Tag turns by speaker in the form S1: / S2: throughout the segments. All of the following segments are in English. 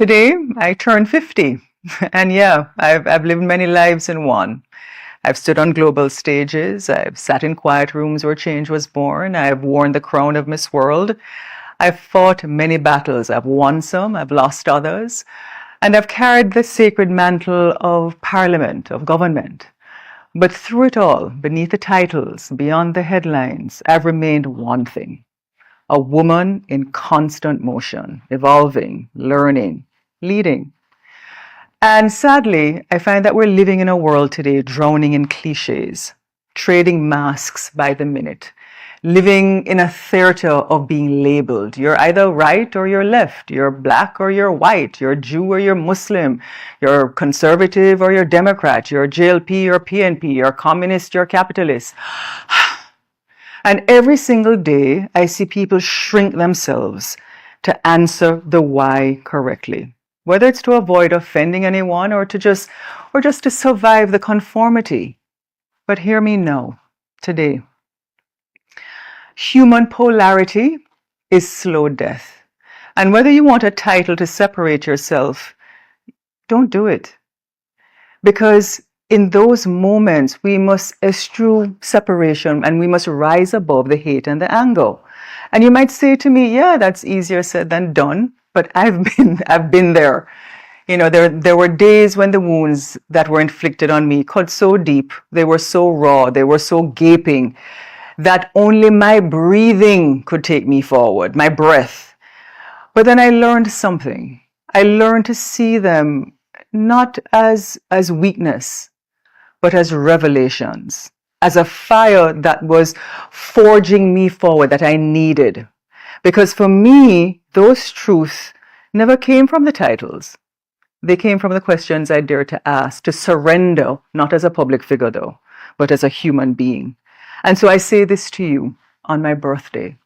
S1: Today, I turn 50. And yeah, I've lived many lives in one. I've stood on global stages. I've sat in quiet rooms where change was born. I've worn the crown of Miss World. I've fought many battles. I've won some, I've lost others. And I've carried the sacred mantle of parliament, of government. But through it all, beneath the titles, beyond the headlines, I've remained one thing: a woman in constant motion, evolving, learning, leading. And sadly, I find that we're living in a world today drowning in cliches, trading masks by the minute, living in a theater of being labeled. You're either right or you're left. You're black or you're white. You're Jew or you're Muslim. You're conservative or you're Democrat. You're JLP or PNP. You're communist, you're capitalist. And every single day, I see people shrink themselves to answer the why correctly, whether it's to avoid offending anyone or just to survive the conformity. But hear me now, today. Human polarity is slow death. And whether you want a title to separate yourself, don't do it. Because in those moments, we must eschew separation and we must rise above the hate and the anger. And you might say to me, yeah, that's easier said than done, but I've been there. You know, there were days when the wounds that were inflicted on me cut so deep, they were so raw, they were so gaping, that only my breathing could take me forward, my breath. But then I learned something. I learned to see them not as weakness, but as revelations, as a fire that was forging me forward, that I needed. Because for me, those truths never came from the titles. They came from the questions I dared to ask, to surrender, not as a public figure though, but as a human being. And so I say this to you on my birthday: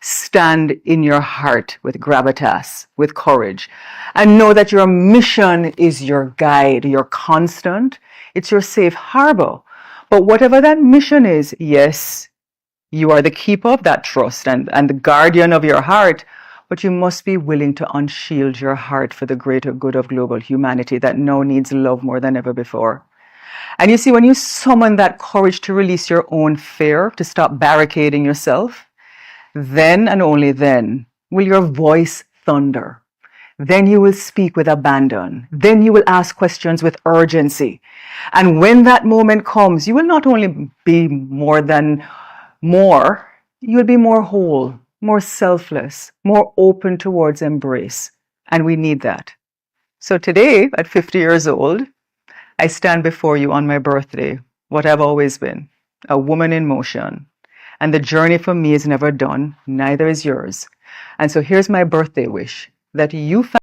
S1: stand in your heart with gravitas, with courage, and know that your mission is your guide, your constant. It's your safe harbor. But whatever that mission is, yes, you are the keeper of that trust and the guardian of your heart, but you must be willing to unshield your heart for the greater good of global humanity that now needs love more than ever before. And you see, when you summon that courage to release your own fear, to stop barricading yourself, then and only then will your voice thunder. Then you will speak with abandon. Then you will ask questions with urgency. And when that moment comes, you will not only be more, you will be more whole, more selfless, more open towards embrace. And we need that. So today, at 50 years old, I stand before you on my birthday, what I've always been, a woman in motion. And the journey for me is never done, neither is yours. And so here's my birthday wish: that you